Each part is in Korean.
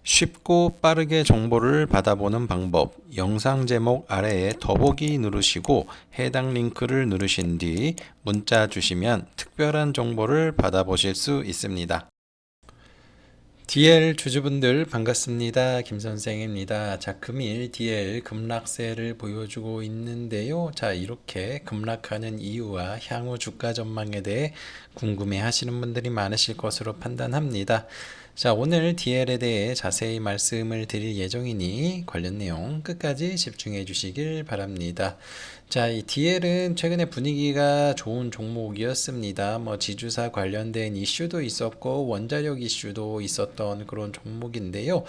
쉽고 빠르게 정보를 받아보는 방법, 영상 제목 아래에 더보기 누르시고 해당 링크를 누르신 뒤 문자 주시면 특별한 정보를 받아보실 수 있습니다. DL 주주분들 반갑습니다. 김선생입니다. 자, 금일 DL 급락세를 보여주고 있는데요. 자, 이렇게 급락하는 이유와 향후 주가 전망에 대해 궁금해 하시는 분들이 많으실 것으로 판단합니다. 자, 오늘 DL에 대해 자세히 말씀을 드릴 예정이니 관련 내용 끝까지 집중해 주시길 바랍니다. 자, 이 DL은 최근에 분위기가 좋은 종목이었습니다. 지주사 관련된 이슈도 있었고 원자력 이슈도 있었던 그런 종목인데요.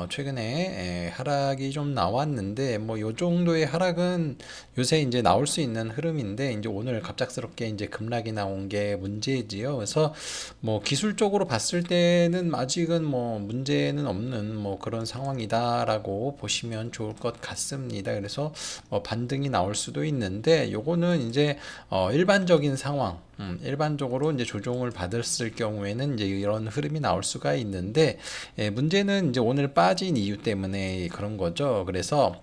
최근에 하락이 좀 나왔는데 요 정도의 하락은 요새 이제 나올 수 있는 흐름인데 이제 오늘 갑작스럽게 이제 급락이 나온 게 문제지요. 그래서 기술적으로 봤을 때는 아직은 문제는 없는 그런 상황이다라고 보시면 좋을 것 같습니다. 그래서 반등이 나올 수도 있는데 요거는 이제 일반적인 상황, 일반적으로 이제 조정을 받았을 경우에는 이제 이런 흐름이 나올 수가 있는데 문제는 이제 오늘 빠진 이유 때문에 그런 거죠. 그래서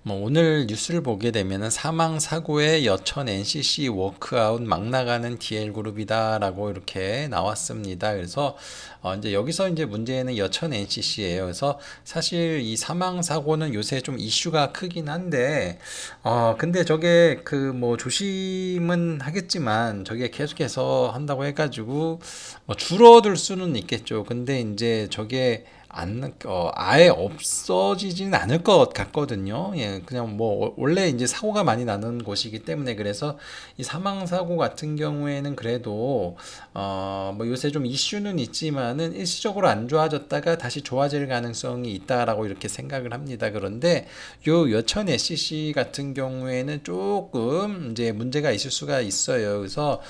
오늘 뉴스를 보게 되면은 사망 사고에 여천 NCC 워크아웃 막 나가는 DL그룹이다라고 이렇게 나왔습니다. 그래서 이제 여기서 이제 문제는 여천 NCC예요. 그래서 사실 이 사망 사고는 요새 좀 이슈가 크긴 한데 근데 저게 조심은 하겠지만 저게 계속해서 한다고 해가지고 줄어들 수는 있겠죠. 근데 이제 저게 아예 없어지지는 않을 것 같거든요. 예, 그냥 원래 이제 사고가 많이 나는 곳이기 때문에 그래서 이 사망 사고 같은 경우에는 그래도 요새 좀 이슈는 있지만은 일시적으로 안 좋아졌다가 다시 좋아질 가능성이 있다라고 이렇게 생각을 합니다. 그런데 요 여천 SCC 같은 경우에는 조금 이제 문제가 있을 수가 있어요. 그래서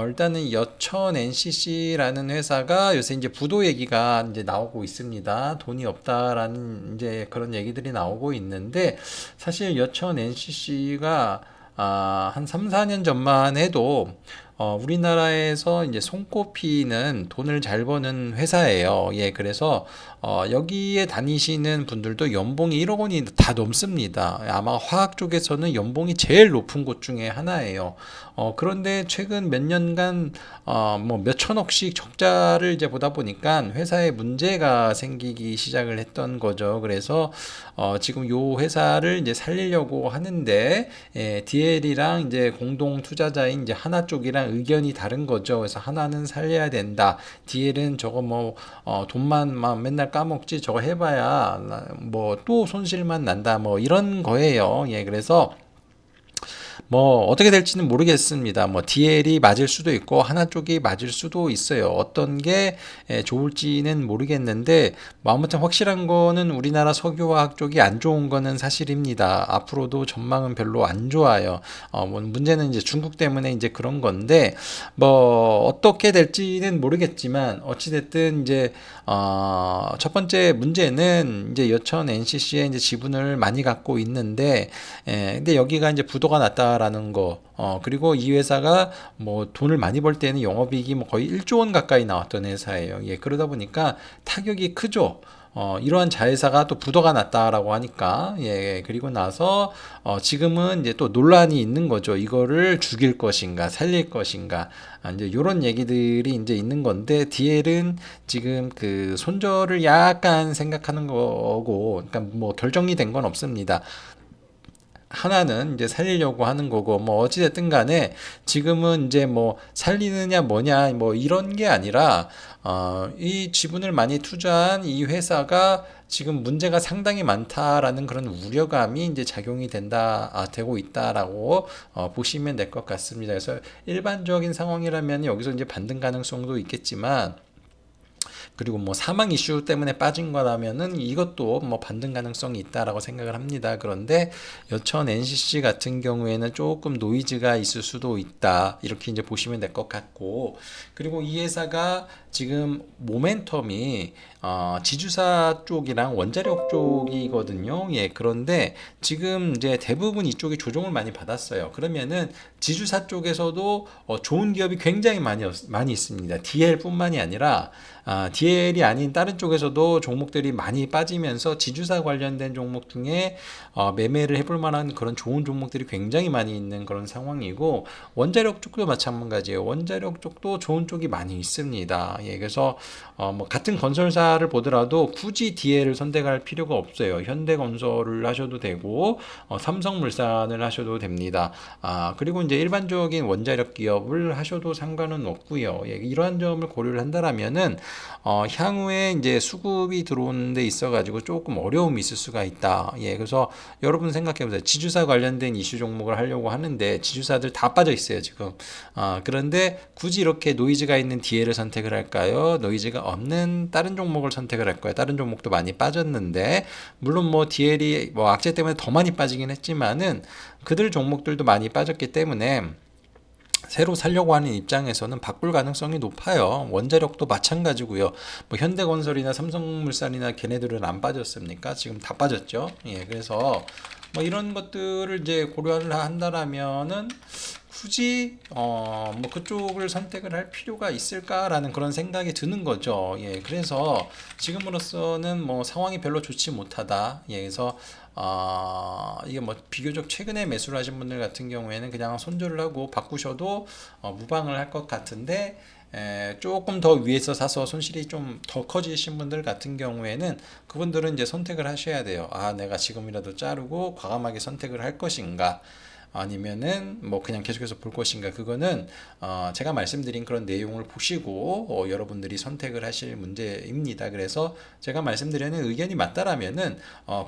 일단은 여천 NCC라는 회사가 요새 이제 부도 얘기가 이제 나오고 있습니다. 돈이 없다라는 이제 그런 얘기들이 나오고 있는데 사실 여천 NCC가 한 3, 4년 전만 해도 우리나라에서 이제 손꼽히는 돈을 잘 버는 회사예요. 예, 그래서 여기에 다니시는 분들도 연봉이 1억 원이 다 넘습니다. 아마 화학 쪽에서는 연봉이 제일 높은 곳 중에 하나예요. 그런데 최근 몇 년간 몇 천억씩 적자를 이제 보다 보니까 회사에 문제가 생기기 시작을 했던 거죠. 그래서 지금 요 회사를 이제 살리려고 하는데 DL이랑 이제 공동 투자자인 이제 하나 쪽이랑 의견이 다른 거죠. 그래서 하나는 살려야 된다. DL은 저거 돈만 맨날 까먹지 저거 해봐야 또 손실만 난다. 이런 거예요. 예, 그래서 어떻게 될지는 모르겠습니다. DL이 맞을 수도 있고 하나 쪽이 맞을 수도 있어요. 어떤 게 좋을지는 모르겠는데 아무튼 확실한 거는 우리나라 석유화학 쪽이 안 좋은 거는 사실입니다. 앞으로도 전망은 별로 안 좋아요. 문제는 이제 중국 때문에 이제 그런 건데 어떻게 될지는 모르겠지만 어찌 됐든 이제 첫 번째 문제는 이제 여천 NCC에 이제 지분을 많이 갖고 있는데 근데 여기가 이제 부도가 났다라는 거 그리고 이 회사가 돈을 많이 벌 때는 영업이익이 거의 1조 원 가까이 나왔던 회사예요. 예, 그러다 보니까 타격이 크죠. 이러한 자회사가 또 부도가 났다라고 하니까 예, 그리고 나서 지금은 이제 또 논란이 있는 거죠. 이거를 죽일 것인가 살릴 것인가 이제 요런 얘기들이 이제 있는 건데 DL은 지금 그 손절을 약간 생각하는 거고 그러니까 결정이 된 건 없습니다. 하나는 이제 살리려고 하는 거고 어찌됐든 간에 지금은 이제 살리느냐 뭐냐 이런 게 아니라 이 지분을 많이 투자한 이 회사가 지금 문제가 상당히 많다라는 그런 우려감이 이제 작용이 되고 있다라고 보시면 될 것 같습니다. 그래서 일반적인 상황이라면 여기서 이제 반등 가능성도 있겠지만 그리고 뭐 사망 이슈 때문에 빠진 거라면은 이것도 뭐 반등 가능성이 있다라고 생각을 합니다. 그런데 여천 NCC 같은 경우에는 조금 노이즈가 있을 수도 있다. 이렇게 이제 보시면 될 것 같고, 그리고 이 회사가 지금 모멘텀이 지주사 쪽이랑 원자력 쪽이거든요. 예, 그런데 지금 이제 대부분 이쪽이 조정을 많이 받았어요. 그러면은 지주사 쪽에서도 좋은 기업이 굉장히 많이 있습니다. DL뿐만이 아니라 DL이 아닌 다른 쪽에서도 종목들이 많이 빠지면서 지주사 관련된 종목 중에 매매를 해볼 만한 그런 좋은 종목들이 굉장히 많이 있는 그런 상황이고, 원자력 쪽도 마찬가지예요. 원자력 쪽도 좋은 쪽이 많이 있습니다. 예, 그래서 뭐 같은 건설사를 보더라도 굳이 DL을 선택할 필요가 없어요. 현대건설을 하셔도 되고 삼성물산을 하셔도 됩니다. 그리고 이제 일반적인 원자력 기업을 하셔도 상관은 없고요. 예, 이러한 점을 고려를 한다라면은 향후에 이제 수급이 들어오는 데 있어가지고 조금 어려움이 있을 수가 있다. 예, 그래서 여러분 생각해보세요. 지주사 관련된 이슈 종목을 하려고 하는데 지주사들 다 빠져 있어요, 지금. 그런데 굳이 이렇게 노이즈가 있는 DL을 선택을 할까요? 노이즈가 없는 다른 종목을 선택을 할까요? 다른 종목도 많이 빠졌는데, 물론 뭐 DL이 뭐 악재 때문에 더 많이 빠지긴 했지만은 그들 종목들도 많이 빠졌기 때문에 새로 살려고 하는 입장에서는 바꿀 가능성이 높아요. 원자력도 마찬가지고요. 뭐 현대건설이나 삼성물산이나 걔네들은 안 빠졌습니까? 지금 다 빠졌죠. 예, 그래서 뭐 이런 것들을 이제 고려를 한다라면은 굳이 뭐 그쪽을 선택을 할 필요가 있을까라는 그런 생각이 드는 거죠. 예, 그래서 지금으로서는 뭐 상황이 별로 좋지 못하다. 예, 그래서 이게 뭐 비교적 최근에 매수를 하신 분들 같은 경우에는 그냥 손절을 하고 바꾸셔도 무방을 할 것 같은데, 조금 더 위에서 사서 손실이 좀 더 커지신 분들 같은 경우에는 그분들은 이제 선택을 하셔야 돼요. 내가 지금이라도 자르고 과감하게 선택을 할 것인가, 아니면은 뭐 그냥 계속해서 볼 것인가. 그거는 제가 말씀드린 그런 내용을 보시고 여러분들이 선택을 하실 문제입니다. 그래서 제가 말씀드리는 의견이 맞다라면은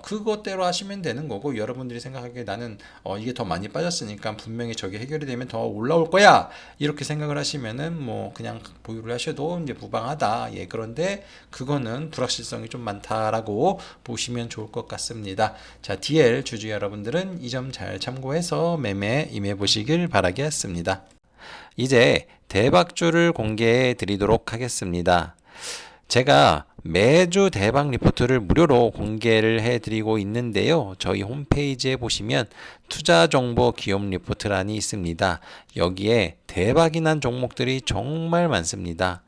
그것대로 하시면 되는 거고, 여러분들이 생각하기에 나는 이게 더 많이 빠졌으니까 분명히 저게 해결이 되면 더 올라올 거야, 이렇게 생각을 하시면은 뭐 그냥 보유를 하셔도 이제 무방하다. 예, 그런데 그거는 불확실성이 좀 많다라고 보시면 좋을 것 같습니다. 자, DL 주주 여러분들은 이 점 잘 참고해서 매매 임해 보시길 바라겠습니다. 이제 대박주를 공개해 드리도록 하겠습니다. 제가 매주 대박 리포트를 무료로 공개를 해드리고 있는데요. 저희 홈페이지에 보시면 투자정보 기업 리포트란이 있습니다. 여기에 대박이 난 종목들이 정말 많습니다.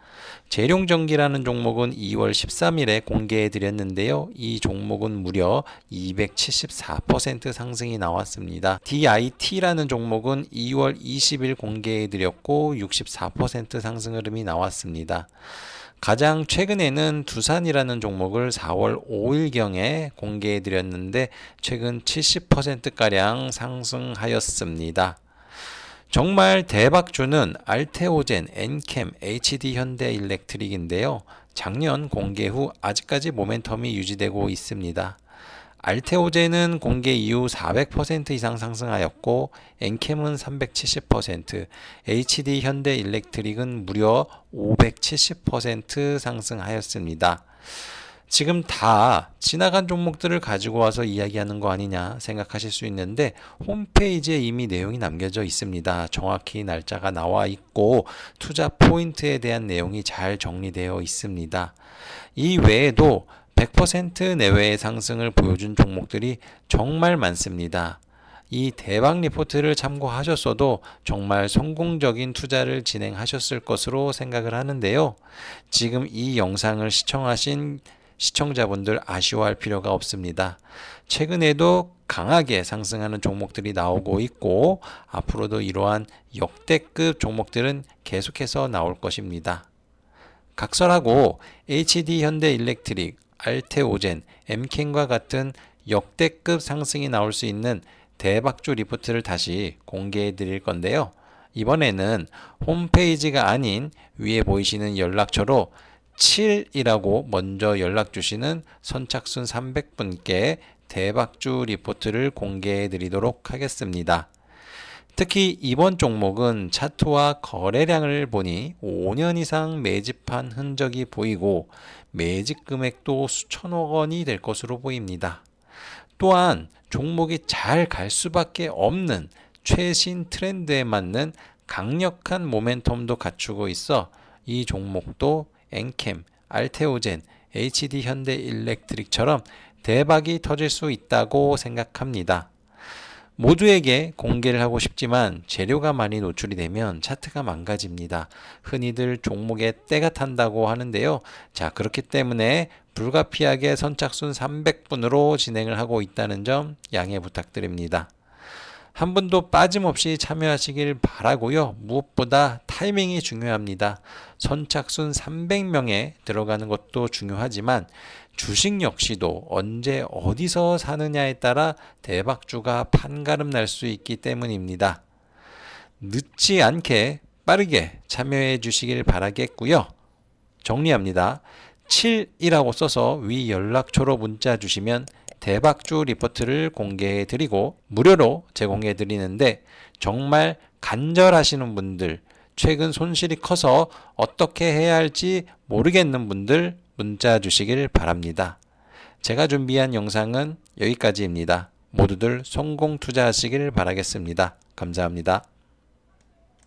재룡전기라는 종목은 2월 13일에 공개해 드렸는데요. 이 종목은 무려 274% 상승이 나왔습니다. DIT라는 종목은 2월 20일 공개해 드렸고 64% 상승 흐름이 나왔습니다. 가장 최근에는 두산이라는 종목을 4월 5일경에 공개해 드렸는데 최근 70%가량 상승하였습니다. 정말 대박주는 알테오젠, 엔캠, HD현대일렉트릭인데요. 작년 공개 후 아직까지 모멘텀이 유지되고 있습니다. 알테오젠은 공개 이후 400% 이상 상승하였고, 엔캠은 370%, HD현대일렉트릭은 무려 570% 상승하였습니다. 지금 다 지나간 종목들을 가지고 와서 이야기하는 거 아니냐 생각하실 수 있는데, 홈페이지에 이미 내용이 남겨져 있습니다. 정확히 날짜가 나와 있고 투자 포인트에 대한 내용이 잘 정리되어 있습니다. 이 외에도 100% 내외의 상승을 보여준 종목들이 정말 많습니다. 이 대박 리포트를 참고하셨어도 정말 성공적인 투자를 진행하셨을 것으로 생각을 하는데요. 지금 이 영상을 시청하신 시청자분들 아쉬워할 필요가 없습니다. 최근에도 강하게 상승하는 종목들이 나오고 있고, 앞으로도 이러한 역대급 종목들은 계속해서 나올 것입니다. 각설하고 HD현대일렉트릭, 알테오젠, 엠켄과 같은 역대급 상승이 나올 수 있는 대박주 리포트를 다시 공개해 드릴 건데요. 이번에는 홈페이지가 아닌 위에 보이시는 연락처로 7이라고 먼저 연락 주시는 선착순 300분께 대박주 리포트를 공개해 드리도록 하겠습니다. 특히 이번 종목은 차트와 거래량을 보니 5년 이상 매집한 흔적이 보이고 매집 금액도 수천억 원이 될 것으로 보입니다. 또한 종목이 잘 갈 수밖에 없는 최신 트렌드에 맞는 강력한 모멘텀도 갖추고 있어 이 종목도 엔캠, 알테오젠, HD현대일렉트릭처럼 대박이 터질 수 있다고 생각합니다. 모두에게 공개를 하고 싶지만 재료가 많이 노출이 되면 차트가 망가집니다. 흔히들 종목에 때가 탄다고 하는데요. 자, 그렇기 때문에 불가피하게 선착순 300분으로 진행을 하고 있다는 점 양해 부탁드립니다. 한 분도 빠짐없이 참여하시길 바라고요. 무엇보다 타이밍이 중요합니다. 선착순 300명에 들어가는 것도 중요하지만 주식 역시도 언제 어디서 사느냐에 따라 대박주가 판가름 날 수 있기 때문입니다. 늦지 않게 빠르게 참여해 주시길 바라겠고요. 정리합니다. 7이라고 써서 위 연락처로 문자 주시면 대박주 리포트를 공개해 드리고 무료로 제공해 드리는데 정말 간절하시는 분들, 최근 손실이 커서 어떻게 해야 할지 모르겠는 분들 문자 주시길 바랍니다. 제가 준비한 영상은 여기까지입니다. 모두들 성공 투자하시길 바라겠습니다. 감사합니다.